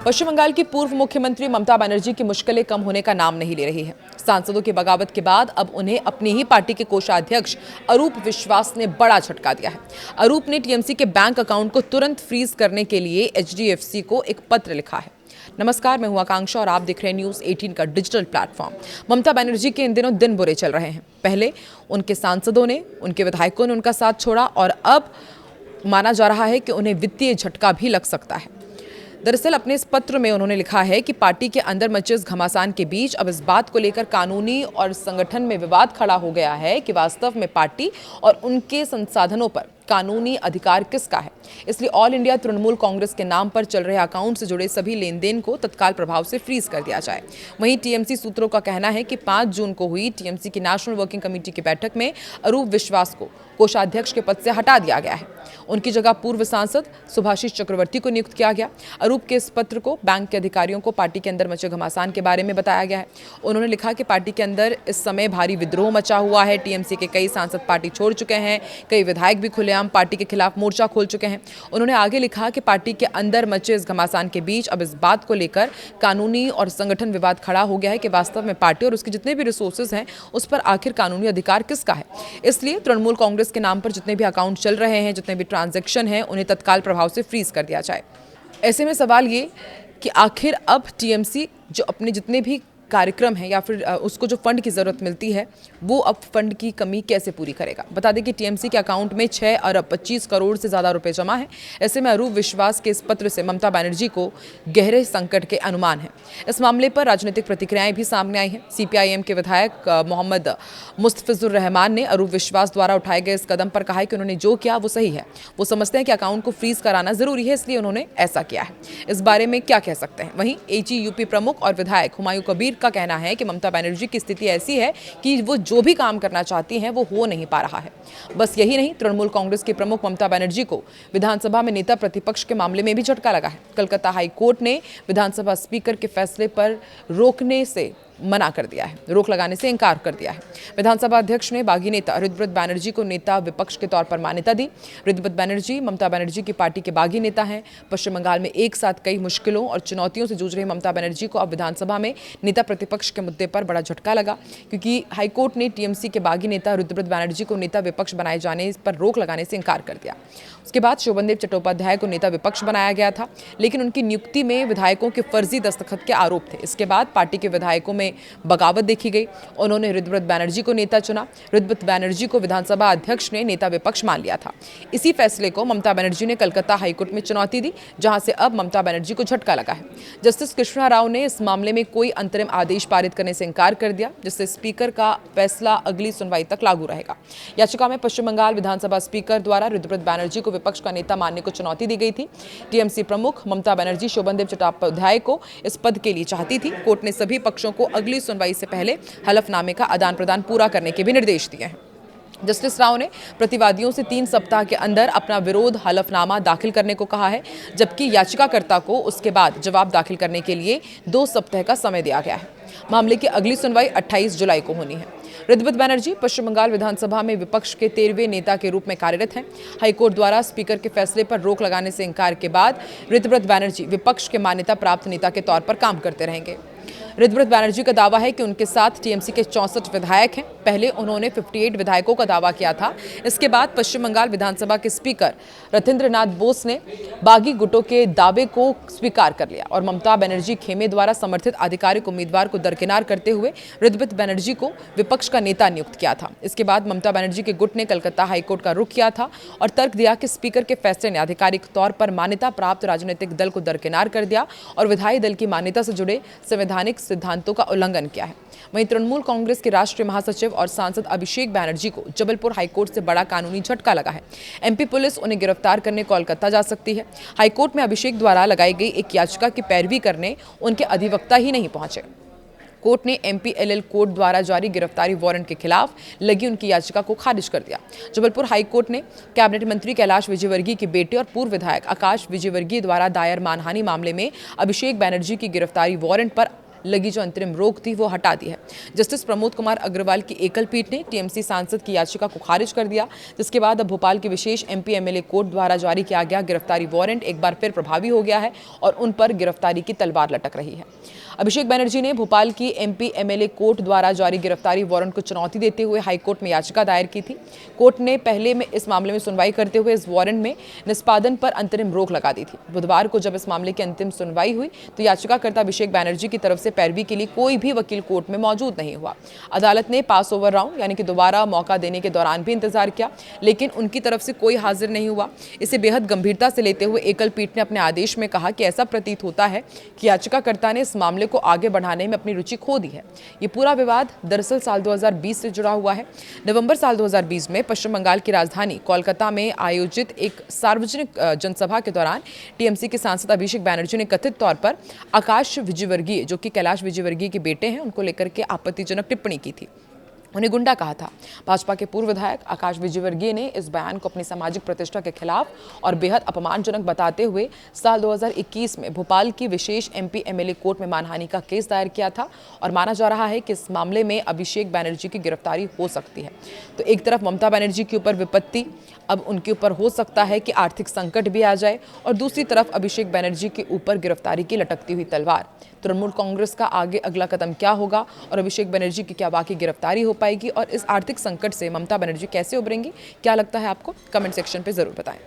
पश्चिम बंगाल की पूर्व मुख्यमंत्री ममता बनर्जी की मुश्किलें कम होने का नाम नहीं ले रही है। सांसदों की बगावत के बाद अब उन्हें अपनी ही पार्टी के कोषाध्यक्ष अरूप विश्वास ने बड़ा झटका दिया है। अरूप ने टीएमसी के बैंक अकाउंट को तुरंत फ्रीज करने के लिए एचडीएफसी को एक पत्र लिखा है। नमस्कार, मैं हूं आकांक्षा और आप देख रहे हैं न्यूज 18 का डिजिटल प्लेटफॉर्म। ममता बनर्जी के इन दिनों दिन बुरे चल रहे हैं। पहले उनके सांसदों ने, उनके विधायकों ने उनका साथ छोड़ा और अब माना जा रहा है कि उन्हें वित्तीय झटका भी लग सकता है। दरअसल अपने इस पत्र में उन्होंने लिखा है कि पार्टी के अंदर मचे इस घमासान के बीच अब इस बात को लेकर कानूनी और संगठन में विवाद खड़ा हो गया है कि वास्तव में पार्टी और उनके संसाधनों पर कानूनी अधिकार किसका है। इसलिए ऑल इंडिया तृणमूल कांग्रेस के नाम पर चल रहे अकाउंट से जुड़े सभी लेन देन को तत्काल प्रभाव से फ्रीज कर दिया जाए। वहीं टीएमसी सूत्रों का कहना है कि 5 जून को हुई टीएमसी की नेशनल वर्किंग कमेटी की बैठक में अरूप विश्वास को कोषाध्यक्ष के पद से हटा दिया गया है। उनकी जगह पूर्व सांसद सुभाषिश चक्रवर्ती को नियुक्त किया गया। अरूप के इस पत्र को बैंक के अधिकारियों को पार्टी के अंदर मचे घमासान के बारे में बताया गया है। उन्होंने लिखा कि पार्टी के अंदर इस समय भारी विद्रोह मचा हुआ है। टीएमसी के कई सांसद पार्टी छोड़ चुके हैं, कई विधायक भी खुलेआम पार्टी के खिलाफ मोर्चा खोल चुके हैं। उन्होंने आगे लिखा कि पार्टी के अंदर मचे इस घमासान के बीच अब इस बात को लेकर कानूनी और संगठन विवाद खड़ा हो गया है कि वास्तव में पार्टी और उसके जितने भी रिसोर्सेज हैं उस पर आखिर कानूनी अधिकार किसका है। इसलिए तृणमूल कांग्रेस के नाम पर जितने भी अकाउंट चल रहे हैं, जितने भी ट्रांजैक्शन हैं, उन्हें तत्काल प्रभाव से फ्रीज कर दिया जाए। ऐसे में सवाल ये कि आखिर अब टीएमसी जो अपने जितने भी कार्यक्रम है या फिर उसको जो फंड की ज़रूरत मिलती है वो अब फंड की कमी कैसे पूरी करेगा। बता दें कि टीएमसी के अकाउंट में 6 अरब 25 करोड़ से ज़्यादा रुपए जमा है। ऐसे में अरूप विश्वास के इस पत्र से ममता बनर्जी को गहरे संकट के अनुमान है। इस मामले पर राजनीतिक प्रतिक्रियाएं भी सामने आई हैं। सीपीआईएम के विधायक मोहम्मद मुस्तफिजुर रहमान ने अरूप विश्वास द्वारा उठाए गए इस कदम पर कहा है कि उन्होंने जो किया वो सही है। वो समझते हैं कि अकाउंट को फ्रीज कराना जरूरी है, इसलिए उन्होंने ऐसा किया है। इस बारे में क्या कह सकते हैं। वहीं एजीयूपी प्रमुख और विधायक हुमायूं कबीर का कहना है कि ममता बनर्जी की स्थिति ऐसी है कि वो जो भी काम करना चाहती हैं वो हो नहीं पा रहा है। बस यही नहीं, तृणमूल कांग्रेस की प्रमुख ममता बनर्जी को विधानसभा में नेता प्रतिपक्ष के मामले में भी झटका लगा है। कलकत्ता हाई कोर्ट ने विधानसभा स्पीकर के फैसले पर रोकने से मना कर दिया है, रोक लगाने से इनकार कर दिया है। विधानसभा अध्यक्ष ने बागी नेता ऋतुव्रत बैनर्जी को नेता विपक्ष के तौर पर मान्यता दी। ऋतुव्रत बैनर्जी ममता बनर्जी की पार्टी के बागी नेता हैं। पश्चिम बंगाल में एक साथ कई मुश्किलों और चुनौतियों से जूझ रही ममता बनर्जी को अब विधानसभा में नेता प्रतिपक्ष के मुद्दे पर बड़ा झटका लगा, क्योंकि हाईकोर्ट ने टीएमसी के बागी नेता ऋतुव्रत बैनर्जी को नेता विपक्ष बनाए जाने पर रोक लगाने से इनकार कर दिया। उसके बाद शोभनदेव चट्टोपाध्याय को नेता विपक्ष बनाया गया था, लेकिन उनकी नियुक्ति में विधायकों के फर्जी दस्तखत के आरोप थे। इसके बाद पार्टी के विधायकों में बगावत देखी गई। उन्होंने ऋतुव्रत बैनर्जी को नेता चुना। ऋतुव्रत बैनर्जी को विधानसभा अध्यक्ष ने नेता विपक्ष मान लिया था। इसी फैसले को ममता बनर्जी ने कलकत्ता हाईकोर्ट में चुनौती दी, जहां से अब ममता बनर्जी को झटका लगा है। जस्टिस कृष्णा राव ने इस मामले में कोई अंतरिम आदेश पारित करने से इनकार कर दिया, जिससे स्पीकर का फैसला अगली सुनवाई तक लागू रहेगा। याचिका में पश्चिम बंगाल विधानसभा स्पीकर द्वारा ऋतुव्रत बैनर्जी को विपक्ष का नेता मानने को चुनौती दी गई थी। टीएमसी प्रमुख ममता बनर्जी शोभनदेव चट्टोपाध्याय को इस पद के लिए चाहती थी। कोर्ट ने सभी पक्षों को अगली सुनवाई से पहले हलफनामे का आदान प्रदान पूरा करने के भी निर्देश दिए हैं। जस्टिस राव ने प्रतिवादियों से 3 सप्ताह के अंदर अपना विरोध हलफनामा दाखिल करने को कहा है, जबकि याचिकाकर्ता को उसके बाद जवाब दाखिल करने के लिए 2 सप्ताह का समय दिया गया है। मामले की अगली सुनवाई 28 जुलाई को होनी है। ऋतुव्रत बैनर्जी पश्चिम बंगाल विधानसभा में विपक्ष के 13वें नेता के रूप में कार्यरत हैं। हाईकोर्ट द्वारा स्पीकर के फैसले पर रोक लगाने से इनकार के बाद ऋतुव्रत बैनर्जी विपक्ष के मान्यता प्राप्त नेता के तौर पर काम करते रहेंगे। ऋतुव्रत बैनर्जी का दावा है कि उनके साथ टीएमसी के 64 विधायक हैं। पहले उन्होंने 58 विधायकों का दावा किया था। इसके बाद पश्चिम बंगाल विधानसभा के स्पीकर रथिंद्रनाथ बोस ने बागी गुटों के दावे को स्वीकार कर लिया और ममता बनर्जी खेमे द्वारा समर्थित आधिकारिक उम्मीदवार को दरकिनार करते हुए ऋतुव्रत बनर्जी को विपक्ष का नेता नियुक्त किया था। इसके बाद ममता बनर्जी के गुट ने कलकत्ता हाईकोर्ट का रुख किया था और तर्क दिया कि स्पीकर के फैसले ने आधिकारिक तौर पर मान्यता प्राप्त राजनीतिक दल को दरकिनार कर दिया और विधायी दल की मान्यता से जुड़े संवैधानिक सिद्धांतों का उल्लंघन किया है। वहीं तृणमूल कांग्रेस के राष्ट्रीय महासचिव और सांसद अभिषेक बैनर्जी को जबलपुर हाईकोर्ट से बड़ा कानूनी झटका लगा है। एमपी पुलिस उन्हें गिरफ्तार करने कोलकाता जा सकती है। हाईकोर्ट में अभिषेक द्वारा लगाई गई एक याचिका की पैरवी करने उनके अधिवक्ता ही नहीं पहुंचे। कोर्ट ने एमपीएलएल कोर्ट द्वारा जारी गिरफ्तारी वारंट के खिलाफ लगी उनकी याचिका को खारिज कर दिया। जबलपुर हाईकोर्ट ने कैबिनेट मंत्री कैलाश विजयवर्गीय के बेटे और पूर्व विधायक आकाश विजयवर्गीय द्वारा दायर मानहानि मामले में अभिषेक बैनर्जी की गिरफ्तारी वारंट पर लगी जो अंतरिम रोक थी वो हटा दी है। जस्टिस प्रमोद कुमार अग्रवाल की एकल पीठ ने टीएमसी सांसद की याचिका को खारिज कर दिया, जिसके बाद अब भोपाल की विशेष एमपी एमएलए कोर्ट द्वारा जारी किया गया गिरफ्तारी वारंट एक बार फिर प्रभावी हो गया है और उन पर गिरफ्तारी की तलवार लटक रही है। अभिषेक बनर्जी ने भोपाल की एमपी एमएलए कोर्ट द्वारा जारी गिरफ्तारी वारंट को चुनौती देते हुए हाईकोर्ट में याचिका दायर की थी। कोर्ट ने पहले में इस मामले में सुनवाई करते हुए इस वारंट में निष्पादन पर अंतरिम रोक लगा दी थी। बुधवार को जब इस मामले की अंतिम सुनवाई हुई तो याचिकाकर्ता अभिषेक बनर्जी की तरफ से पैरवी के लिए कोई भी वकील कोर्ट में मौजूद नहीं हुआ। अदालत ने पास ओवर राउंड यानी कि दोबारा मौका देने के दौरान भी इंतजार किया, लेकिन उनकी तरफ से कोई हाजिर नहीं हुआ। इसे बेहद गंभीरता से लेते हुए एकल पीठ ने अपने आदेश में कहा कि ऐसा प्रतीत होता है कि याचिकाकर्ता ने इस मामले को आगे बढ़ाने में अपनी रुचि खो दी है। ये पूरा विवाद दरअसल साल 2020 से जुड़ा हुआ है। नवंबर साल 2020 में पश्चिम बंगाल की राजधानी कोलकाता में आयोजित एक सार्वजनिक जनसभा के दौरान टीएमसी के सांसद अभिषेक बनर्जी ने कथित तौर पर आकाश विजयवर्गीय, जो कि कैलाश विजयवर्गीय के बेटे हैं, उनको लेकर के आपत्तिजनक टिप्पणी की थी। उन्हें गुंडा कहा था। भाजपा के पूर्व विधायक आकाश विजयवर्गीय ने इस बयान को अपनी सामाजिक प्रतिष्ठा के खिलाफ और बेहद अपमानजनक बताते हुए साल 2021 में भोपाल की विशेष एमपी एमएलए कोर्ट में मानहानि का केस दायर किया था और माना जा रहा है कि इस मामले में अभिषेक बनर्जी की गिरफ्तारी हो सकती है। तो एक तरफ ममता बनर्जी के ऊपर विपत्ति, अब उनके ऊपर हो सकता है कि आर्थिक संकट भी आ जाए, और दूसरी तरफ अभिषेक बनर्जी के ऊपर गिरफ्तारी की लटकती हुई तलवार। तृणमूल कांग्रेस का आगे अगला कदम क्या होगा और अभिषेक बनर्जी की क्या वाकई गिरफ्तारी हो पाएगी और इस आर्थिक संकट से ममता बनर्जी कैसे उभरेंगी, क्या लगता है आपको? कमेंट सेक्शन पे जरूर बताएं।